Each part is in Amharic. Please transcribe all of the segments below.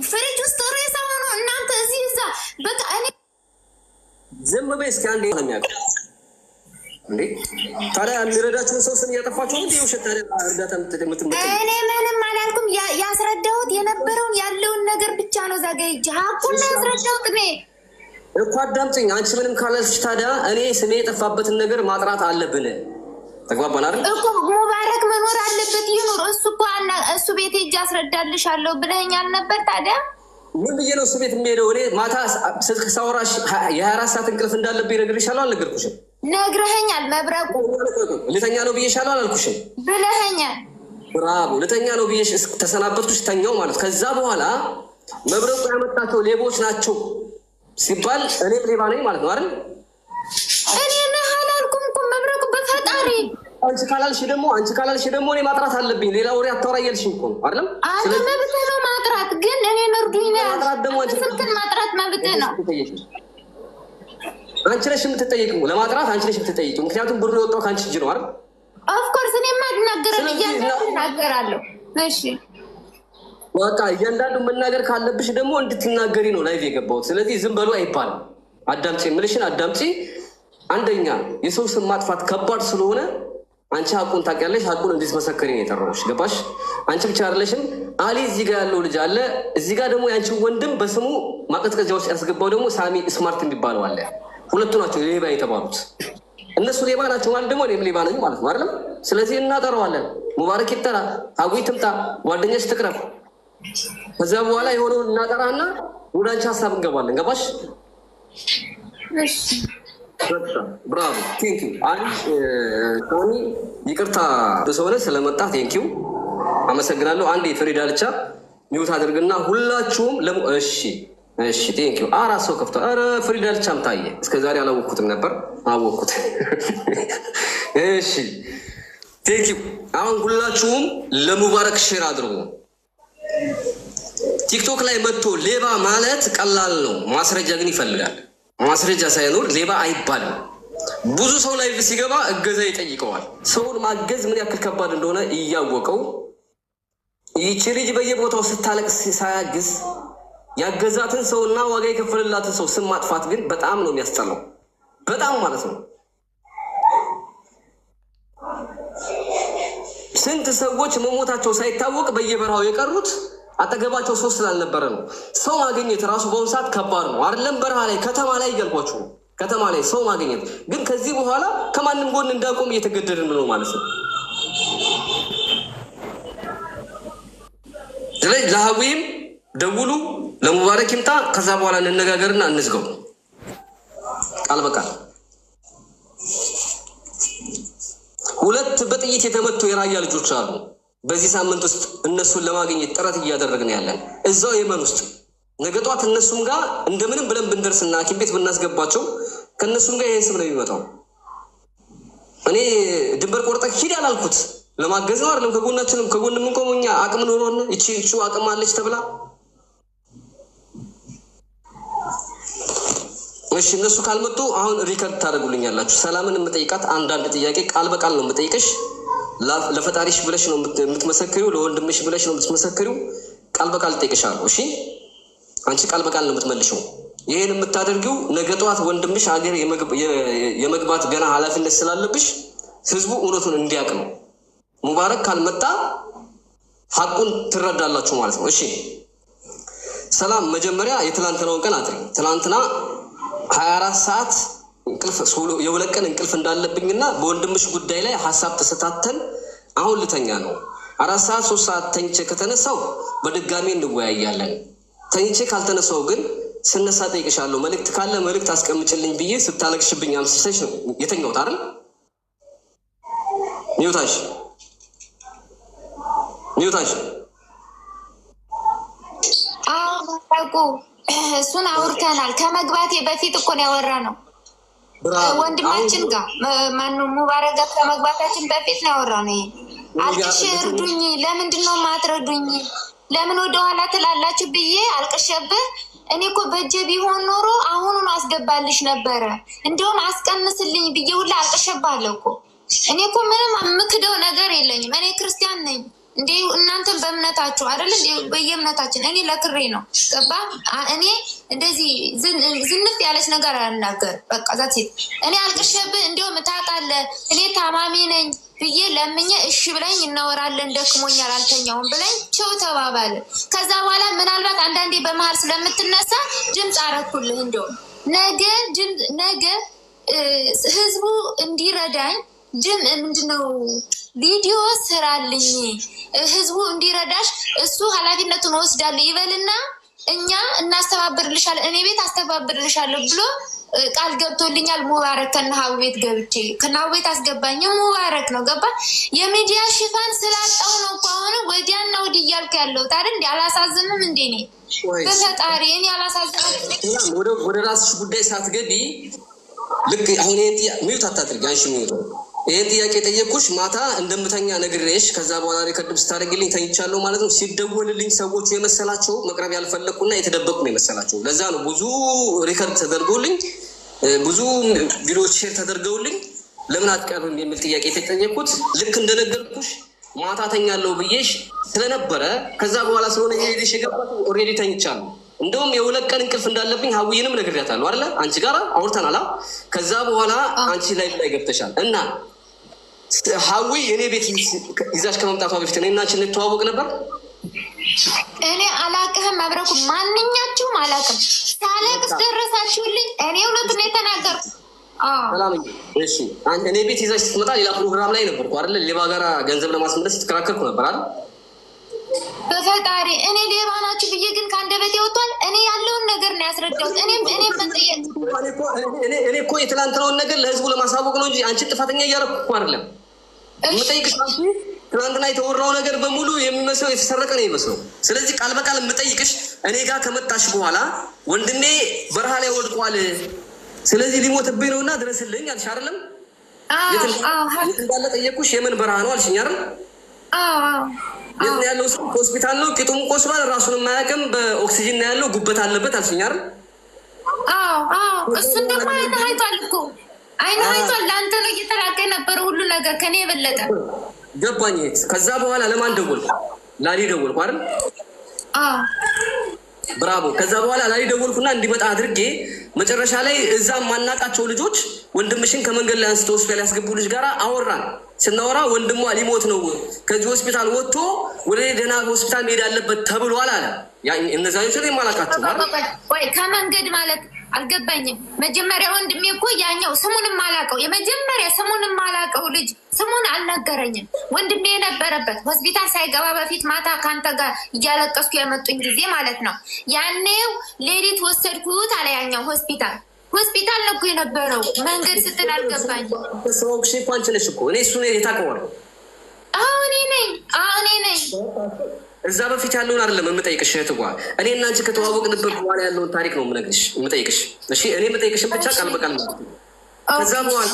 ፍሪጅ ውስጥ ሬሳ ሆኖ እናንተ እዚህ እዛ በቃ እኔ ዝም በይ እስኪ አንዴ ነው የሚያውቀው እንዴ ታዲያ የሚረዳችሁን ሰው ስም እያጠፋችሁ እንዴ ውሸት ታዲያ እርዳታ የምትመጣ እኔ ምንም አላልኩም ያስረዳሁት የነበረውን ያለውን ነገር ብቻ ነው ዛገይጅ ሀቁን ያስረዳሁት እኔ እኮ አዳምጪኝ አንቺ ምንም ካላልሽ ታዲያ እኔ ስሜ የጠፋበትን ነገር ማጥራት አለብን ተግባባን አይደል እኮ ሙባረክ መኖር አለበት ይኖር እሱ እኮ እሱ ቤት ሄጄ አስረዳልሻለሁ ብለኸኛል ነበር ታዲያ ምን ብዬ ነው እሱ ቤት የሚሄደው እኔ ማታ ስልክ ሳወራሽ የ24 ሰዓት እንቅልፍ እንዳለብኝ ነግሬሻለሁ አልነገርኩሽም ነግረኸኛል መብረቁ ልተኛ ነው ብዬሻለሁ አላልኩሽም ብለኸኛል ብራቦ ልተኛ ነው ብዬሽ ተሰናበትኩሽ ተኛው ማለት ከዛ በኋላ መብረቁ ያመጣቸው ሌቦች ናቸው ሲባል እኔም ሌባ ነኝ ማለት ነው አይደል እኔ ነህ አላልኩም እኮ መብረቁ በፈጣሪ አንቺ ካላልሽ ደግሞ እኔ ማጥራት አለብኝ ሌላ ወሬ አታወራ እያልሽኝ እኮ ነው አይደል አንተ መብትህ ነው ማጥራት ግን እኔ ነርዱኝ ነው ማጥራት ደግሞ ስልክን ማጥራት መብትህ ነው አንቺ ነሽ የምትጠይቂው ለማጥራት አንቺ ነሽ የምትጠይቂው ምክንያቱም ብሩ የወጣው ከአንቺ እጅ ነው አይደል ኦፍኮርስ እኔ ማድናገረን እያናገራለሁ እሺ በቃ እያንዳንዱ መናገር ካለብሽ ደግሞ እንድትናገሪ ነው ላይቭ የገባሁት ስለዚህ ዝም በሉ አይባልም አዳምጪ የምልሽን አዳምጪ አንደኛ የሰው ስም ማጥፋት ከባድ ስለሆነ አንቺ ሀቁን ታውቂያለሽ ሀቁን እንድትመሰከሪ ነው የጠራሁሽ ገባሽ አንቺ ብቻ አይደለሽም አሊ እዚህ ጋር ያለው ልጅ አለ እዚህ ጋር ደግሞ ያንቺ ወንድም በስሙ ማቀዝቀዣ ውስጥ ያስገባው ደግሞ ሳሚ ስማርት የሚባለው አለ ሁለቱ ናቸው ሌባ የተባሉት እነሱ ሌባ ናቸው ማለት ደግሞ እኔም ሌባ ነኝ ማለት ነው አይደለም ስለዚህ እናጠራዋለን ሙባረክ ይጠራ አጉ ትምጣ ጓደኛሽ ትቅረብ ከዛ በኋላ የሆነውን እናጠራና ወደ አንቺ ሀሳብ እንገባለን ገባሽ እሺ ብራቮ ቴንኪው አሊ ቶኒ ይቅርታ በሰውነ ስለመጣ ቴንኪው አመሰግናለሁ አንዴ ፍሪዳ ልቻ ሚውት አድርግና ሁላችሁም እሺ ቴንኪው አራት ሰው ከፍቷል ኧረ ፍሪዳ ልቻም ታየ እስከዛሬ አላወቅኩትም ነበር አወቅኩት እሺ ቴንኪው አሁን ሁላችሁም ለሙባረክ ሼር አድርጉ ቲክቶክ ላይ መጥቶ ሌባ ማለት ቀላል ነው ማስረጃ ግን ይፈልጋል ማስረጃ ሳይኖር ሌባ አይባልም ብዙ ሰው ላይቭ ሲገባ እገዛ ይጠይቀዋል ሰውን ማገዝ ምን ያክል ከባድ እንደሆነ እያወቀው ይቺ ልጅ በየቦታው ስታለቅስ ሳያግዝ ያገዛትን ሰውና ዋጋ የከፈለላትን ሰው ስም ማጥፋት ግን በጣም ነው የሚያስጠላው በጣም ማለት ነው ስንት ሰዎች መሞታቸው ሳይታወቅ በየበረሃው የቀሩት አጠገባቸው ሰው ስላልነበረ ነው ሰው ማግኘት ራሱ በአሁኑ ሰዓት ከባድ ነው አይደለም በረሃ ላይ ከተማ ላይ ይገልኳችሁ ከተማ ላይ ሰው ማግኘት ግን ከዚህ በኋላ ከማንም ጎን እንዳቆም እየተገደድን ነው ማለት ነው ስለዚህ ለሀዊም ደውሉ ለሙባረክ ይምጣ ከዛ በኋላ እንነጋገርና እንዝገው ቃል በቃል ሁለት በጥይት የተመቱ የራያ ልጆች አሉ በዚህ ሳምንት ውስጥ እነሱን ለማግኘት ጥረት እያደረግን ያለን እዛው የመን ውስጥ ነገ ጧት እነሱም ጋር እንደምንም ብለን ብንደርስና ሐኪም ቤት ብናስገባቸው ከእነሱም ጋር ይሄ ስም ነው የሚመጣው እኔ ድንበር ቆርጠህ ሂድ አላልኩት ለማገዝ ነው አይደለም ከጎናችንም ከጎንም እንቆም እኛ አቅም ኖሮን እቺ አቅም አለች ተብላ እሺ እነሱ ካልመጡ አሁን ሪከርድ ታደርጉልኛላችሁ ሰላምን የምጠይቃት አንዳንድ ጥያቄ ቃል በቃል ነው የምጠይቅሽ ለፈጣሪሽ ብለሽ ነው የምትመሰክሪው ለወንድምሽ ብለሽ ነው የምትመሰክሪው ቃል በቃል ጠይቅሻለሁ እሺ አንቺ ቃል በቃል ነው የምትመልሽው ይሄን የምታደርጊው ነገ ጧት ወንድምሽ ሀገር የመግባት ገና ኃላፊነት ስላለብሽ ህዝቡ እውነቱን እንዲያውቅ ነው ሙባረክ ካልመጣ ሀቁን ትረዳላችሁ ማለት ነው እሺ ሰላም መጀመሪያ የትላንትናውን ቀን አጥሪ ትላንትና 24 ሰዓት እንቅልፍ የሁለት ቀን እንቅልፍ እንዳለብኝና በወንድምሽ ጉዳይ ላይ ሐሳብ ተሰታተን አሁን ልተኛ ነው 4 ሰዓት 3 ሰዓት ተኝቼ ከተነሳው በድጋሚ እንወያያለን ተኝቼ ካልተነሳው ግን ስነሳ ጠይቅሻለሁ መልእክት ካለ መልእክት አስቀምጭልኝ ብዬ ስታለቅሽብኝ አምስሰሽ ነው የተኛሁት አይደል ሚውታሽ አውቁ እሱን አውርተናል ከመግባቴ በፊት እኮ ነው ያወራነው ወንድማችን ጋር ማነው ሙባረክ ጋር ከመግባታችን በፊት ነው ያወራነው አልቅሽ እርዱኝ ለምንድን ነው ማትረዱኝ ለምን ወደ ኋላ ትላላችሁ ብዬ አልቅሸብህ እኔ እኮ በእጄ ቢሆን ኖሮ አሁኑን አስገባልሽ ነበረ እንደውም አስቀንስልኝ ብዬ ሁላ አልቅሸባለሁ እኮ እኔ እኮ ምንም የምክደው ነገር የለኝም እኔ ክርስቲያን ነኝ እንዴ እናንተም በእምነታችሁ አይደል እንዴ? በየእምነታችን እኔ ለክሬ ነው ገባ። እኔ እንደዚህ ዝንፍ ያለች ነገር አልናገርም። በቃ ዛት እኔ አልቅሼብህ እንዲያውም ታውቃለህ እኔ ታማሚ ነኝ ብዬ ለምኜ እሺ ብለኝ እናወራለን ደክሞኛል አልተኛውም ብለኝ ቸው ተባባለ። ከዛ በኋላ ምናልባት አንዳንዴ በመሀል ስለምትነሳ ድምፅ አረኩልህ። እንዲያውም ነገ ህዝቡ እንዲረዳኝ ምንድነው ቪዲዮ ስራልኝ ህዝቡ እንዲረዳሽ እሱ ኃላፊነቱን ወስዳለሁ ይበልና እኛ እናስተባብርልሻለን እኔ ቤት አስተባብርልሻለሁ ብሎ ቃል ገብቶልኛል። ሙባረክ ከነሀቡ ቤት ገብቼ ከነሀቡ ቤት አስገባኝ። ሙባረክ ነው ገባ። የሚዲያ ሽፋን ስላጣው ነው እኮ አሁን ወዲያና ወዲህ እያልኩ ያለሁት አይደል እንዴ? አላሳዝንም እንዴ? እኔ በፈጣሪ እኔ አላሳዝንም። ወደ ራስሽ ጉዳይ ሳትገቢ ልክ አሁን ሚዩት አታድርጊ። አንቺ ሚዩት ይህን ጥያቄ ጠየቅኩሽ ማታ እንደምተኛ ነግሬሽ፣ ከዛ በኋላ ሪከርድ ስታደርግልኝ ተኝቻለሁ ማለት ነው። ሲደወልልኝ ሰዎቹ የመሰላቸው መቅረብ ያልፈለግኩና የተደበቁ ነው የመሰላቸው። ለዛ ነው ብዙ ሪከርድ ተደርጎልኝ ብዙ ቪዲዮዎች ሼር ተደርገውልኝ ለምን አትቀርብም የሚል ጥያቄ የተጠየቅኩት። ልክ እንደነገርኩሽ ማታ ተኛለሁ ብዬሽ ስለነበረ ከዛ በኋላ ስለሆነ ሄደሽ የገባት ኦልሬዲ ተኝቻለሁ። እንደውም የሁለት ቀን እንቅልፍ እንዳለብኝ ሀዊንም ነግሬያታለሁ አይደለ? አንቺ ጋር አውርተናል። ከዛ በኋላ አንቺ ላይ ገብተሻል እና ሀዊ እኔ ቤት ይዛሽ ከመምጣቷ በፊት እኔ እና አንቺ እንተዋወቅ ነበር። እኔ አላቅህም መብረኩ ማንኛችሁም አላቅም። ሳለቅስ ደረሳችሁልኝ። እኔ እውነቱን የተናገርኩ ሰላም። እሺ እኔ ቤት ይዛሽ ስትመጣ ሌላ ፕሮግራም ላይ ነበርኩ አይደለ? ሌባ ጋራ ገንዘብ ለማስመለስ ስትከራከርኩ ነበር አይደል? በፈጣሪ እኔ ሌባ ናችሁ ብዬ ግን ከአንደበቴ ወጥቷል። እኔ ያለውን ነገር ነው ያስረዳሁት። እኔ እኮ የትላንትናውን ነገር ለህዝቡ ለማሳወቅ ነው እንጂ አንቺ ጥፋተኛ እያደረኩ እኮ አይደለም የምጠይቅሽ። ትናንትና የተወራው ነገር በሙሉ የሚመስለው የተሰረቀ ነው የሚመስለው። ስለዚህ ቃል በቃል የምጠይቅሽ እኔ ጋር ከመጣሽ በኋላ ወንድሜ በረሃ ላይ ወድቋል፣ ስለዚህ ሊሞትብኝ ነው እና ድረስልኝ አልሽ አይደለም? የት እንዳለ ጠየቅኩሽ። የምን በረሃ ነው አልሽኝ አይደል? የት ነው ያለው? ሰው ሆስፒታል ነው፣ ቂጡም ቆስሏል፣ ራሱን የማያውቅም፣ በኦክሲጅን ነው ያለው፣ ጉበት አለበት አልሽኝ አይደል? እሱን ደግሞ አይተህ አይቷል እኮ አይነው አይቷል። ለአንተ ነው እየተራቀ የነበረ ሁሉ ነገር ከኔ የበለጠ ገባኝ። ከዛ በኋላ ለማን ደወልኩ? ላሊ ደወልኩ አይደል? ብራቮ። ከዛ በኋላ ላሊ ደወልኩና እንዲመጣ አድርጌ መጨረሻ ላይ እዛ ማናቃቸው ልጆች ወንድምሽን ከመንገድ ላይ አንስቶ ሆስፒታል ያስገቡ ልጅ ጋር አወራን። ስናወራ ወንድሟ ሊሞት ነው ከዚህ ሆስፒታል ወጥቶ ወደ ደህና ሆስፒታል መሄድ አለበት ተብሏል አለ። እነዛ ልጆች ላይ ማላቃቸው ወይ ከመንገድ ማለት አልገባኝም። መጀመሪያ ወንድሜ እኮ ያኛው ስሙንም አላውቀው የመጀመሪያ ስሙንም አላውቀው ልጅ ስሙን አልነገረኝም። ወንድሜ የነበረበት ሆስፒታል ሳይገባ በፊት ማታ ከአንተ ጋር እያለቀስኩ የመጡኝ ጊዜ ማለት ነው። ያኔው ሌሊት ወሰድኩት አለ ያኛው ሆስፒታል ነው እኮ የነበረው። መንገድ ስትል አልገባኝም። ሰውሽ እኮ አንቺ ነሽ እኮ እኔ እሱ ነው የታውቀዋል። እኔ ነኝ እዛ በፊት ያለውን አይደለም የምጠይቅሽ እህት ጓ እኔ እና አንቺ ከተዋወቅንበት በኋላ ያለውን ታሪክ ነው የምጠይቅሽ። እሺ እኔ የምጠይቅሽን ብቻ ቃል በቃል ማለት ነው። ከዛ በኋላ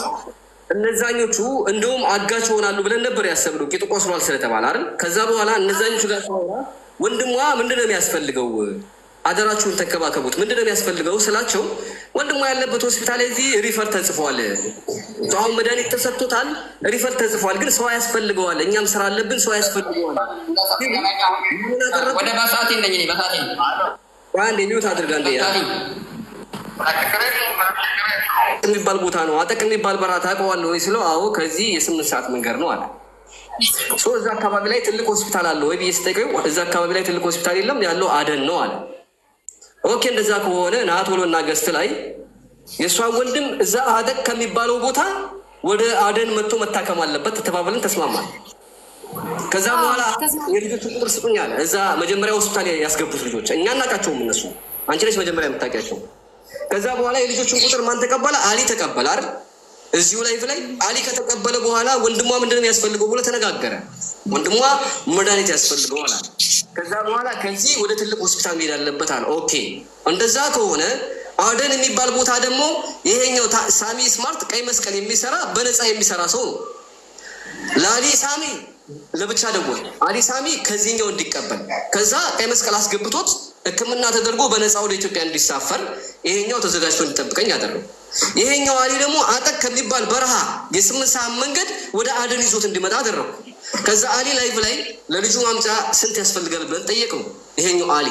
እነዛኞቹ እንደውም አጋች ሆናሉ ብለን ነበር ያሰብነው ቂጡ ቆስሏል ስለተባለ አይደል? ከዛ በኋላ እነዛኞቹ ጋር ወንድሟ ምንድነው የሚያስፈልገው አደራችሁን ተከባከቡት ምንድነው የሚያስፈልገው ስላቸው ወንድሟ ያለበት ሆስፒታል እዚህ ሪፈር ተጽፏል። አሁን መድኃኒት ተሰጥቶታል፣ ሪፈር ተጽፏል፣ ግን ሰው ያስፈልገዋል። እኛም ስራ አለብን፣ ሰው ያስፈልገዋል። ወደ ባሳቴ ነኝ እኔ ባሳቴ አንዴ ሚውት አድርጋ እንዴ የሚባል ቦታ ነው አጠቅ የሚባል በረሃ ታውቀዋለህ ወይ ስለው አዎ ከዚህ የ8 ሰዓት መንገድ ነው አለ። እዛ አካባቢ ላይ ትልቅ ሆስፒታል አለ ወይ ብዬ ስጠይቀው እዛ አካባቢ ላይ ትልቅ ሆስፒታል የለም ያለው አደን ነው አለ። ኦኬ እንደዛ ከሆነ ና ቶሎ እና ገስት ላይ የእሷን ወንድም እዛ አደቅ ከሚባለው ቦታ ወደ አደን መጥቶ መታከም አለበት ተባብለን ተስማማል። ከዛ በኋላ የልጆቹ ቁጥር ስጡኝ አለ። እዛ መጀመሪያ ሆስፒታል ያስገቡት ልጆች እኛ እናውቃቸውም እነሱ አንቺ ነሽ መጀመሪያ የምታውቂያቸው። ከዛ በኋላ የልጆቹን ቁጥር ማን ተቀበለ? አሊ ተቀበለ አይደል? እዚሁ ላይፍ ላይ አሊ ከተቀበለ በኋላ ወንድሟ ምንድነው ያስፈልገው ብሎ ተነጋገረ። ወንድሟ መድኃኒት ያስፈልገው አለ። ከዛ በኋላ ከዚህ ወደ ትልቅ ሆስፒታል መሄድ አለበት አለ። ኦኬ እንደዛ ከሆነ አደን የሚባል ቦታ ደግሞ ይሄኛው ሳሚ ስማርት ቀይ መስቀል የሚሰራ በነፃ የሚሰራ ሰው ነው። ላሊ ሳሚ ለብቻ ደወለ። አሊ ሳሚ ከዚህኛው እንዲቀበል ከዛ ቀይ መስቀል አስገብቶት ሕክምና ተደርጎ በነፃ ወደ ኢትዮጵያ እንዲሳፈር ይሄኛው ተዘጋጅቶ እንዲጠብቀኝ አደረገው። ይሄኛው አሊ ደግሞ አጠቅ ከሚባል በረሃ የ8 ሰዓት መንገድ ወደ አደን ይዞት እንዲመጣ አደረገው። ከዛ አሊ ላይቭ ላይ ለልጁ ማምጫ ስንት ያስፈልጋል ብለን ጠየቅነው። ይሄኛው አሊ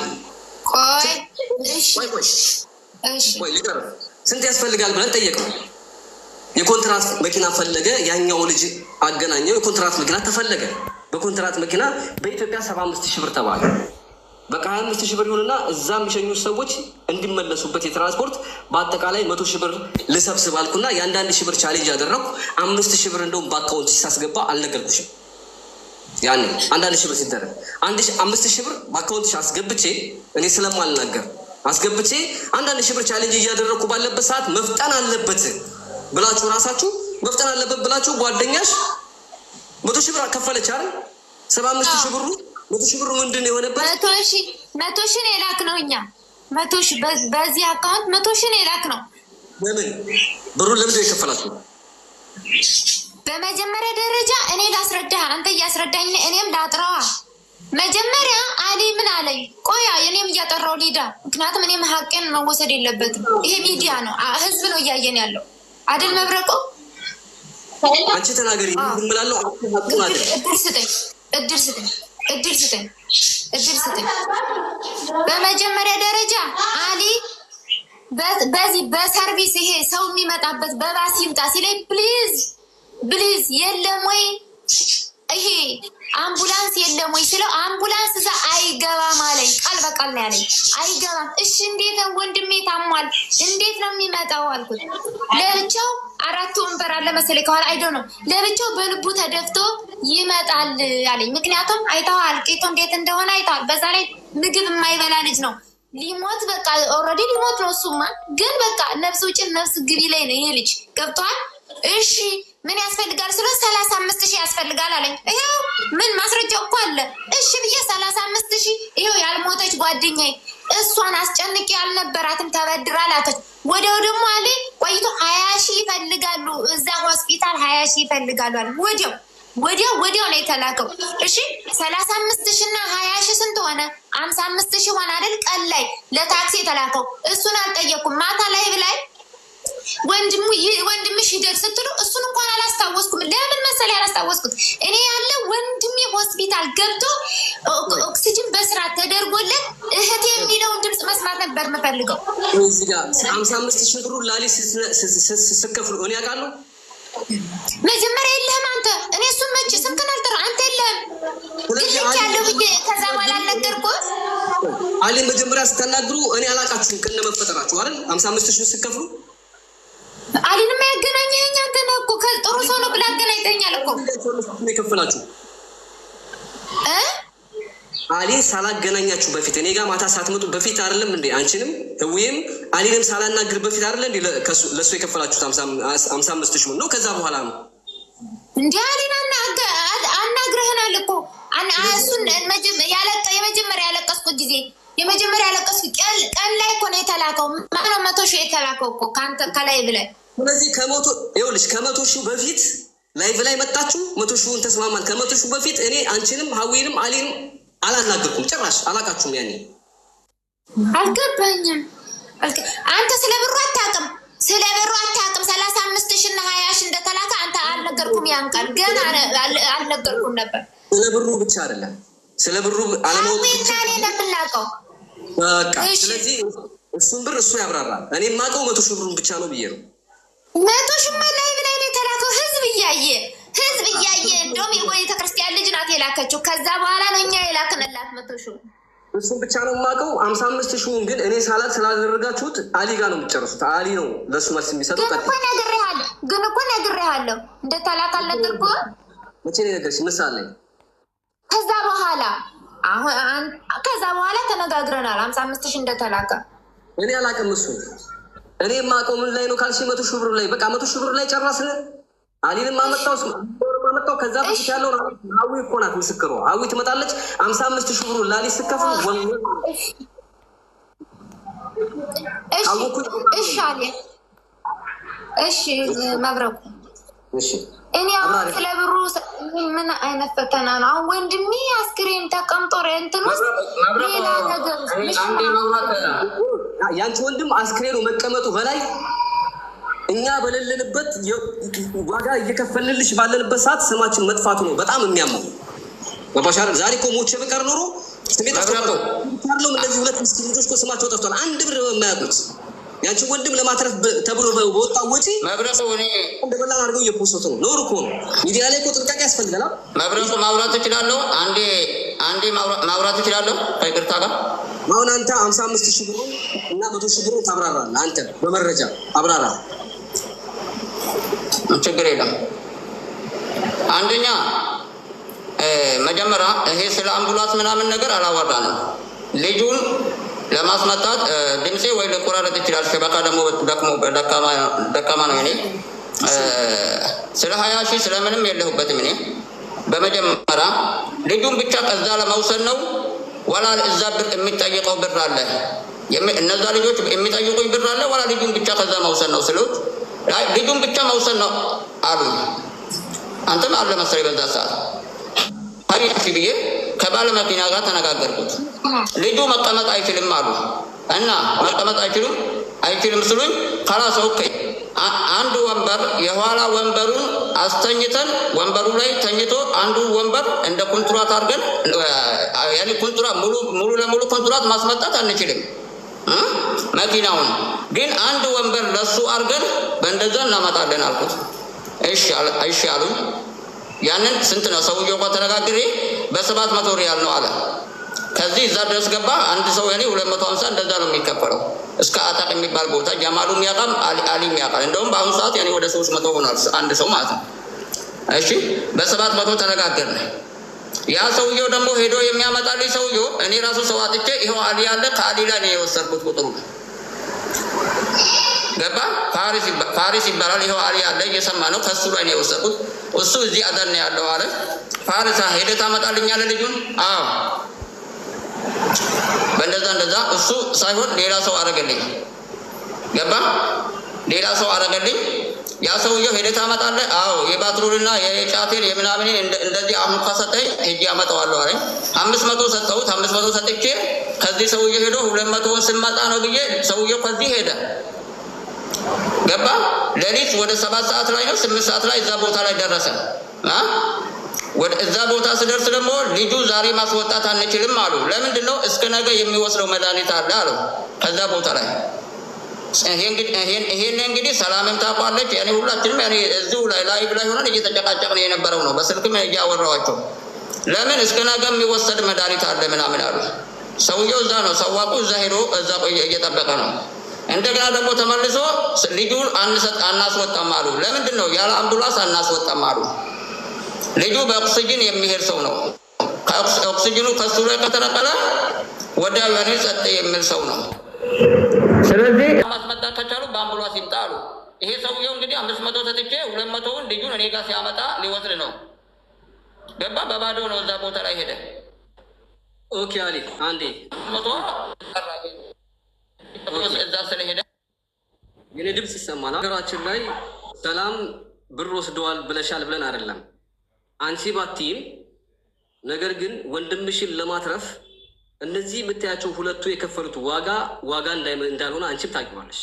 ቆይ ሊቀር ስንት ያስፈልጋል ብለን ጠየቅነው። የኮንትራት መኪና ፈለገ። ያኛው ልጅ አገናኘው። የኮንትራት መኪና ተፈለገ። በኮንትራት መኪና በኢትዮጵያ 75,000 ብር ተባለ። በቃ 25,000 ብር ይሁንና እዛ የሚሸኙ ሰዎች እንዲመለሱበት የትራንስፖርት በአጠቃላይ 100,000 ብር ልሰብስብ አልኩና የአንዳንድ ሺህ ብር ቻሌንጅ ያደረኩ 5,000 ብር እንደውም በአካውንት ሳስገባ አልነገርኩሽም። ያኔ አንዳንድ ሺህ ብር ሲደረግ 5,000 ብር በአካውንት አስገብቼ እኔ ስለማልናገር አስገብቼ አንዳንድ ሺህ ብር ቻሌንጅ እያደረግኩ ባለበት ሰዓት መፍጠን አለበት ብላችሁ ራሳችሁ መፍጠን አለበት ብላችሁ ጓደኛሽ 100,000 ብር ከፈለች አይደል? 75,000 ብሩ 100,000 ብሩ ምንድን ነው የሆነበት? 100,000 የላክ ነው። እኛ 100,000 በዚህ አካውንት 100,000 የላክ ነው። ለምን ብሩን ለምን የከፈላችሁ? በመጀመሪያ ደረጃ እኔ ላስረዳ፣ አንተ እያስረዳኝ እኔም ላጥረዋ። መጀመሪያ አሊ ምን አለኝ? ቆያ እኔም እያጠራው ሊዳ፣ ምክንያቱም እኔም ሀቄን መወሰድ የለበትም። ይሄ ሚዲያ ነው፣ ህዝብ ነው እያየን ያለው አይደል? መብረቁ አንቺ ተናገሪ ምላለሁ። እድል ስጠኝ። በመጀመሪያ ደረጃ አሊ በዚህ በሰርቪስ ይሄ ሰው የሚመጣበት በባስ ይምጣ ሲለኝ ፕሊዝ የለም ወይ ይሄ አምቡላንስ የለም ወይ ስለው አምቡላንስ እዛ አይገባም አለኝ። ቃል በቃል ነው ያለኝ፣ አይገባም። እሺ እንዴት ነው ወንድሜ ታሟል፣ እንዴት ነው የሚመጣው አልኩት። ለብቻው 4 ወንበር አለ መሰለኝ ከኋላ አይዶ ነው፣ ለብቻው በልቡ ተደፍቶ ይመጣል አለኝ። ምክንያቱም አይተዋል ቄቶ እንዴት እንደሆነ አይተዋል። በዛ ላይ ምግብ የማይበላ ልጅ ነው፣ ሊሞት በቃ ኦልሬዲ ሊሞት ነው። እሱማ ግን በቃ ነፍስ ውጭ ነፍስ ግቢ ላይ ነው ይሄ ልጅ ገብቷል። እሺ ምን ያስፈልጋል ስለ 35,000 ያስፈልጋል አለኝ። ይሄው ምን ማስረጃው እኮ አለ። እሺ ብዬ 35,000 ይሄው ያልሞተች ጓደኛዬ እሷን አስጨንቄ ያልነበራትም ተበድራ ላከች። ወዲያው ደግሞ አለ ቆይቶ 20,000 ይፈልጋሉ እዛ ሆስፒታል 20,000 ይፈልጋሉ አለ። ወዲያው ነው የተላከው። እሺ 35,000 እና 20,000 ስንት ሆነ? 55,000 ሆነ አይደል? ቀን ላይ ለታክሲ የተላከው እሱን አልጠየኩም። ማታ ላይ ብላይ ወንድምሽ ይደር ስትሉ እሱን እንኳን አላስታወስኩም። ለምን መሰለኝ ያላስታወስኩት? እኔ ያለ ወንድሜ ሆስፒታል ገብቶ ኦክሲጅን በስርዓት ተደርጎለት እህቴ የሚለውን ድምፅ መስማት ነበር የምፈልገው። እዚህ ጋር 55,000 ብሩ ላሊ ስከፍሉ እኔ ያውቃለሁ። መጀመሪያ የለህም አንተ። እኔ እሱን መቼ ስምክን አልጠራ አንተ የለህም ግልች ያለው ብዬ ከዛ በኋላ አልነገርኩህ። አሊ መጀመሪያ ስታናግሩ እኔ አላውቃችሁም ከነ መፈጠራችሁ አይደል? 55,000 ስከፍሉ አሊንም ያገናኘኸኝ አንተ ነህ እኮ። ከጥሩ ሰው ነው ብላ አገናኝተኛል እኮ የከፈላችሁ። አሊን ሳላገናኛችሁ በፊት እኔ ጋር ማታ ሳትመጡ በፊት አይደለም እንዴ? አንቺንም ህዌም አሊንም ሳላናግር በፊት አይደለ እንዴ ለእሱ የከፈላችሁት 55,000 ነው? ከዛ በኋላ ነው እንዲ አሊን አናግረህናል እኮ። እሱን የመጀመሪያ ያለቀስኩት ጊዜ ቀን ላይ እኮ ነው የተላከው። ማነው 100,000 የተላከው እኮ ከአንተ ከላይ ብለህ። ስለዚህ ይኸውልሽ 100,000 በፊት ላይቭ ላይ መጣችሁ 100,000ን ተስማማን። ከ100,000 በፊት እኔ አንቺንም ሀዊንም አሊንም አላናገርኩም፣ ጭራሽ አላቃችሁም። ያኔ አልገባኝም። አንተ ስለ ብሩ አታውቅም። 35,000 እና 20,000 እንደተላከ አንተ አልነገርኩም። ያን ቃል ገና አልነገርኩም ነበር። ስለ ብሩ ብቻ አይደለም፣ ስለ ብሩ አለማወቅ ብቻ ለምናውቀው በቃ። ስለዚህ እሱን ብር እሱ ያብራራል። እኔ የማውቀው 100,000 ብሩን ብቻ ነው ብዬ ነው። 100,000 ላይ ብላይ ነው የተላከው። ህዝብ እያየ እንደውም የቤተ ክርስቲያን ልጅ ናት የላከችው። ከዛ በኋላ ነው እኛ የላክንላት 100,000። እሱን ብቻ ነው የማውቀው። 55,000 ግን እኔ ስላደረጋችሁት አሊ ጋር ነው የምትጨርሱት። አሊ ነው ለእሱ መልስ የሚሰጠው። ግን እኮ ነግሬሃለሁ እንደተላከ አልነገርኩህም? መቼ ነው የነገርሽ? ምሳሌ ከዛ በኋላ ተነጋግረናል። 55,000 እንደተላከ እኔ አላውቅም። እሱ እኔ የማውቀው ምን ላይ ነው ካልሽ 100,000 ብር ላይ በቃ 100,000 ብር ላይ ጨረስን። አሊንም አመጣው ከዛ በፊት ያለው ሀዊ እኮ ናት ምስክሯ። ሀዊ ትመጣለች። 55,000 ብሩ ላሊ ስከፍሉ እሺ መብረቁ እኔ አሁን ስለ ብሩ ምን አይነት ፈተና ነው? አሁን ወንድሜ አስክሬን ተቀምጦ እንትን ውስጥ ሌላ ነገር ያንቺ ወንድም አስክሬኑ መቀመጡ በላይ እኛ በሌለንበት ዋጋ እየከፈልልሽ ባለንበት ሰዓት ስማችን መጥፋቱ ነው በጣም የሚያመው። ገባሻል? ዛሬ እኮ ሞቼ በቀር ኖሮ ስሜት አስተካክለው እነዚህ ሁለት ምስኪን ልጆች እኮ ስማቸው ጠፍቷል። አንድ ብር የማያውቁት ያንቺ ወንድም ለማትረፍ ተብሎ በወጣው ወጪ መብረቁ እኔ እንደበላን አድርገው እየፖስቱ ነው። ኖር እኮ ነው። ሚዲያ ላይ እኮ ጥንቃቄ ያስፈልጋል። መብረቁ ማውራት እችላለሁ። አንዴ ማውራት እችላለሁ ከይቅርታ ጋር። አሁን አንተ 55,000 ብር እና 100,000 ብር ታብራራለህ። አንተ በመረጃ አብራራ። ችግር የለም። አንደኛ መጀመሪያ ይሄ ስለ አምቡላንስ ምናምን ነገር አላወራንም። ልጁን ለማስመጣት ድምፄ ወይ ሊቆራረጥ ይችላል። ሸበካ ደግሞ ደካማ ነው። እኔ ስለ 20 ሺህ ስለምንም የለሁበትም። እኔ በመጀመሪያ ልጁን ብቻ ከዛ ለመውሰድ ነው። ወላ እዛ ብር የሚጠይቀው ብር አለ፣ እነዛ ልጆች የሚጠይቁኝ ብር አለ። ወላ ልጁን ብቻ ከዛ መውሰድ ነው ስሉት ልጁን ብቻ መውሰድ ነው አሉኝ። አንተም አለ መሰለኝ በዛ ሰዓት ሀሪፍ ብዬ ከባለ መኪና ጋር ተነጋገርኩት። ልጁ መቀመጥ አይችልም አሉ እና መቀመጥ አይችልም ስሉኝ ከላስ ኦኬ አንዱ ወንበር የኋላ ወንበሩን አስተኝተን ወንበሩ ላይ ተኝቶ አንዱ ወንበር እንደ ኮንትራት አድርገን ያኔ ኮንትራት ሙሉ ለሙሉ ኮንትራት ማስመጣት አንችልም። መኪናውን ግን አንድ ወንበር ለሱ አድርገን በእንደዛ እናመጣለን አልኩት። እሺ አሉኝ። ያንን ስንት ነው ሰውየው ጋር ተነጋግሬ በ700 ሪያል ነው አለ። ከዚህ እዛ ድረስ ገባ። አንድ ሰው ያኔ 250 እንደዛ ነው የሚከፈለው። እስከ አጣቅ የሚባል ቦታ ጀማሉ የሚያውቃም አሊ የሚያውቃል። እንደውም በአሁኑ ሰዓት ያኔ ወደ 300 ሆኗል አንድ ሰው ማለት ነው። እሺ በ700 ተነጋገርን። ያ ሰውየው ደግሞ ሄዶ የሚያመጣልኝ ሰውየው እኔ ራሱ ሰው አጥቼ ይኸው አሊ ያለ ከአሊ ላይ ነው የወሰድኩት ቁጥሩ ገባ። ፋሪስ ይባላል። ይኸው አሊ ያለ እየሰማ ነው። ከሱ ላይ ነው የወሰድኩት። እሱ እዚህ አደን ያለው አለ። ፋሪሳ ሄደህ ታመጣልኛለህ ልጁን? አዎ በእንደዛ እሱ ሳይሆን ሌላ ሰው አደረገልኝ። ገባ ሌላ ሰው አደረገልኝ። ያ ሰውየው ሄደህ ታመጣለህ? አዎ የባትሮልና የጫቴን የምናምን እንደዚህ አሁን ከሰጠኝ ሄጄ አመጣዋለሁ አለኝ። 500 ሰጠሁት። 500 ሰጥቼ ከዚህ ሰውየው ሄዶ 200 ስመጣ ነው ብዬ ሰውየው ከዚህ ሄደ። ገባ ሌሊት ወደ 7 ሰዓት ላይ ነው 8 ሰዓት ላይ እዛ ቦታ ላይ ደረሰ። ወደ እዛ ቦታ ስደርስ ደግሞ ልጁ ዛሬ ማስወጣት አንችልም አሉ። ለምንድን ነው? እስከ ነገ የሚወስደው መድኃኒት አለ አሉ ከዛ ቦታ ላይ። ይሄን እንግዲህ ሰላምም ታውቋለች። ያኔ ሁላችንም ያኔ እዚሁ ላይ ላይቭ ላይ ሆነን እየተጨቃጨቅን የነበረው ነው። በስልክም እያወራኋቸው ለምን እስከ ነገ የሚወሰድ መድኃኒት አለ ምናምን አሉ። ሰውየው እዛ ነው ሰዋቁ እዛ ሄዶ እዛ እየጠበቀ ነው። እንደገና ደግሞ ተመልሶ ልጁን አናስወጣም አሉ። ለምንድን ነው? ያለ አምቡላንስ አናስወጣም አሉ። ልጁ በኦክሲጅን የሚሄድ ሰው ነው። ኦክሲጅኑ ከሱ ላይ ከተነቀለ ወዲያው ያኔ ጸጥ የሚል ሰው ነው። ስለዚህ ማስመጣት ከቻሉ በአምቡላንስ ይምጣ አሉ። ይሄ ሰውየው እንግዲህ 500 ሰጥቼ 200ውን ልጁን እኔ ጋር ሲያመጣ ሊወስድ ነው። ገባ በባዶ ነው እዛ ቦታ ላይ ሄደ። ኦኬ አሊ አንዴ እዛ ስለሄደ የኔ ድምፅ ይሰማል። ሀገራችን ላይ ሰላም ብር ወስደዋል ብለሻል ብለን አይደለም አንቺ ባትይም፣ ነገር ግን ወንድምሽን ለማትረፍ እነዚህ የምታያቸው ሁለቱ የከፈሉት ዋጋ እንዳልሆነ አንቺም ታውቂዋለሽ።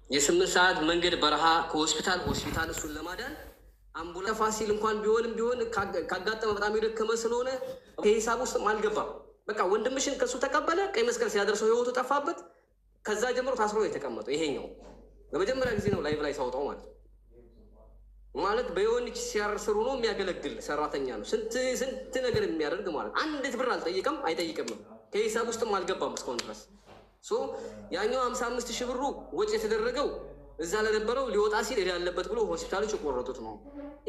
የ8 ሰዓት መንገድ በረሃ ከሆስፒታል እሱን ለማዳን አምቡላንስ ፋሲል እንኳን ቢሆን ካጋጠመ በጣም የደከመ ስለሆነ ከሂሳብ ውስጥ አልገባም። በቃ ወንድምሽን ከሱ ተቀበለ። ቀይ መስቀል ሲያደርሰው ህይወቱ ጠፋበት። ከዛ ጀምሮ ታስሮ ነው የተቀመጠው። ይሄኛው ለመጀመሪያ ጊዜ ነው ላይቭ ላይ ሳውጣው ማለት በየሆነች ሲያርስሩ ነው የሚያገለግል ሰራተኛ ነው። ስንት ነገር የሚያደርግ ማለት አንዲት ብር አይጠይቅም። ከሂሳብ ውስጥም አልገባም እስካሁን ድረስ። ያኛው 55,000 ብሩ ወጪ የተደረገው እዛ ለነበረው ሊወጣ ሲል ያለበት ብሎ ሆስፒታሎች የቆረጡት ነው።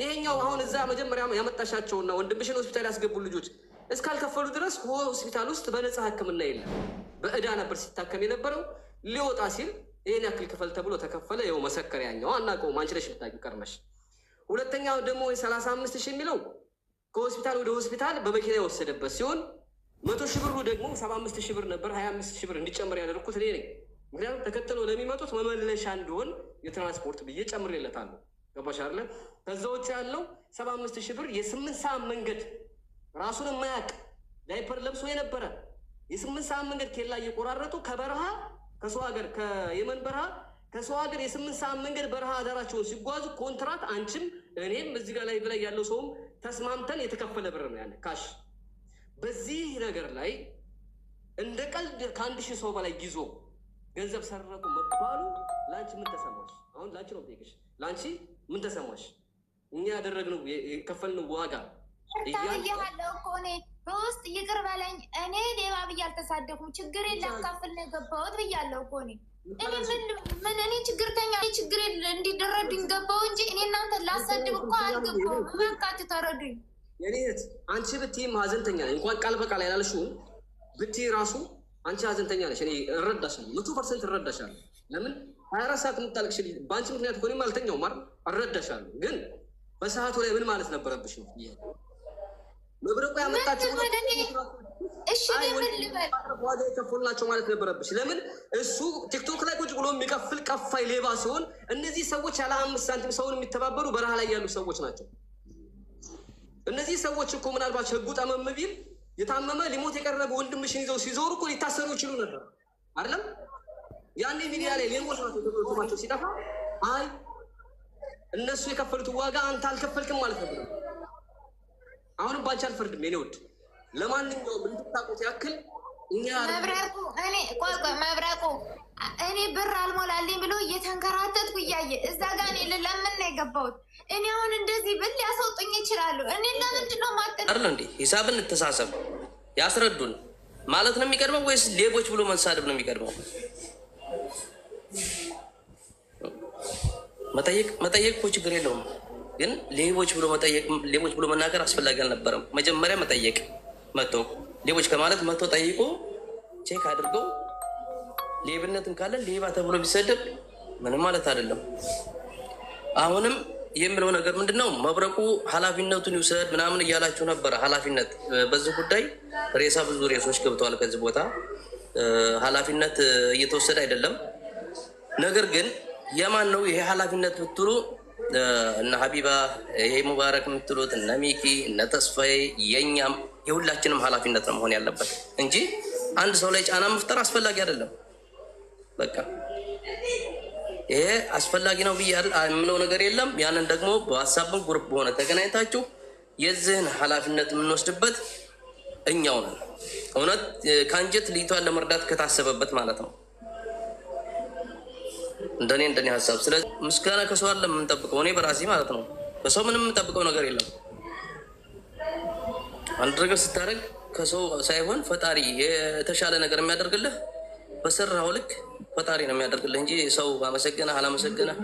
ይሄኛው አሁን እዛ መጀመሪያ ያመጣሻቸውና ወንድምሽን ሆስፒታል ያስገቡ ልጆች እስካልከፈሉ ድረስ ሆስፒታል ውስጥ በነፃ ሕክምና የለም። በእዳ ነበር ሲታከም የነበረው። ሊወጣ ሲል ይሄን ያክል ክፈል ተብሎ ተከፈለ። ይኸው መሰከር ያኛው አናውቀውም። አንቺ ነሽ የምታውቂው ቀድመሽ። ሁለተኛው ደግሞ 35,000 የሚለው ከሆስፒታል ወደ ሆስፒታል በመኪና የወሰደበት ሲሆን 100,000 ብሩ ደግሞ 75,000 ብር ነበር። 25,000 ብር እንዲጨምር ያደረኩት እኔ ነኝ። ምክንያቱም ተከትለው ለሚመጡት መመለሻ እንዲሆን የትራንስፖርት ብዬ ጨምሬለታለሁ። ገባሽ አይደለ? ከዛ ውጭ ያለው 75,000 ብር የ8 ሰዓት መንገድ ራሱን የማያውቅ ዳይፐር ለብሶ የነበረ የ8 ሰዓት መንገድ ኬላ እየቆራረጡ ከበረሃ ከሰው ሀገር ከየመን በረሃ ከሰው ሀገር የ8 ሰዓት መንገድ በረሃ አዳራቸውን ሲጓዙ ኮንትራት አንቺም እኔም እዚህ ጋር ላይ ያለው ሰውም ተስማምተን የተከፈለ ብር ነው ያለ ካሽ በዚህ ነገር ላይ እንደ ቀልድ ከ1000 ሰው በላይ ይዞ ገንዘብ ሰረቁ መባሉ ላንቺ ምን ተሰማሽ? አሁን ላንቺ ነው የምጠይቅሽ። ላንቺ ምን ተሰማሽ? እኛ ያደረግነው የከፈልነው ዋጋ እያለው እኮ እኔ በውስጥ ይቅር በለኝ፣ እኔ ሌባ ብዬ አልተሳደኩም፣ ችግሬን ላካፍል ነው የገባሁት ብያለሁ እኮ እኔ እኔ ችግርተኛ ችግር እንዲደረዱኝ ገባሁ እንጂ እኔ እናንተ ላሰድብ እኮ አልገባሁም። እባካችሁ ተረዱኝ። የኔት አንቺ ብትይም ሀዘንተኛ ነኝ እንኳን ቃል በቃል ያላልሽውም ብትይ ራሱ አንቺ ሀዘንተኛ ነሽ። እኔ እረዳሻለሁ፣ 100% እረዳሻለሁ። ለምን 24 ሰዓት የምታለቅሽ በአንቺ ምክንያት እኮ እኔም አልተኛውም አይደል? እረዳሻለሁ። ግን በሰዓቱ ላይ ምን ማለት ነበረብሽ ነው? መብረቁ ያመጣቸው እሺ ምን ልበል ዋጋ የከፈሉናቸው ማለት ነበረብሽ። ለምን እሱ ቲክቶክ ላይ ቁጭ ብሎ የሚከፍል ቀፋይ ሌባ ሲሆን እነዚህ ሰዎች ያለ 5 ሳንቲም ሰውን የሚተባበሩ በረሃ ላይ ያሉ ሰዎች ናቸው። እነዚህ ሰዎች እኮ ምናልባት ህጉ ጠመም ቢል የታመመ ሊሞት የቀረበ ወንድምሽን ይዘው ሲዞሩ እኮ ሊታሰሩ ይችሉ ነበር አይደለም? ያኔ ሚዲያ ላይ ሌሞች ናቸው ተብሎ ሲጠፋ አይ እነሱ የከፈሉት ዋጋ አንተ አልከፈልክም ማለት ነበር። አሁንም ባንቺ አልፈርድም የኔ ውድ። ለማንኛውም እንድታውቁት ያክል እኛ መብረቁ እኔ ቆይ መብረቁ እኔ ብር አልሞላልኝ ብሎ እየተንከራተትኩ እያየ እዛ ጋር እኔ ለምን ነው የገባሁት? እኔ አሁን እንደዚህ ብል ሊያስወጡኝ ይችላሉ። እኔ ለምንድን ነው ማጠ አይደል እንዴ? ሂሳብን እንተሳሰብ ያስረዱን ማለት ነው የሚቀድመው ወይስ ሌቦች ብሎ መሳደብ ነው የሚቀድመው? መጠየቅ እኮ ችግር የለውም፣ ግን ሌቦች ብሎ መናገር አስፈላጊ አልነበረም። መጀመሪያ መጠየቅ መጥቶ ሌቦች ከማለት መጥቶ ጠይቆ ቼክ አድርገው ሌብነትም ካለ ሌባ ተብሎ ቢሰደብ ምንም ማለት አይደለም። አሁንም የምለው ነገር ምንድን ነው፣ መብረቁ ኃላፊነቱን ይውሰድ ምናምን እያላችሁ ነበረ። ኃላፊነት በዚህ ጉዳይ ብዙ ሬሶች ገብተዋል ከዚህ ቦታ። ኃላፊነት እየተወሰደ አይደለም። ነገር ግን የማን ነው ይሄ ኃላፊነት ብትሉ እነ ሀቢባ ይሄ ሙባረክ የምትሉት እነ ሚኪ እነ ተስፋዬ የኛም የሁላችንም ኃላፊነት ነው መሆን ያለበት እንጂ አንድ ሰው ላይ ጫና መፍጠር አስፈላጊ አይደለም። በቃ ይሄ አስፈላጊ ነው ብዬ የምለው ነገር የለም። ያንን ደግሞ በዋትስአፕን ግሩፕ በሆነ ተገናኝታችሁ የዚህን ኃላፊነት የምንወስድበት እኛው ነን። እውነት ከአንጀት ልጅቷን ለመርዳት ከታሰበበት ማለት ነው። እንደኔ ሀሳብ። ስለዚህ ምስጋና ከሰው አለ የምንጠብቀው፣ እኔ በራሴ ማለት ነው ከሰው ምንም የምንጠብቀው ነገር የለም። አንድ ነገር ስታደርግ ከሰው ሳይሆን ፈጣሪ የተሻለ ነገር የሚያደርግልህ በሰራው ልክ ፈጣሪ ነው የሚያደርግልህ እንጂ ሰው አመሰገነህ አላመሰገነህ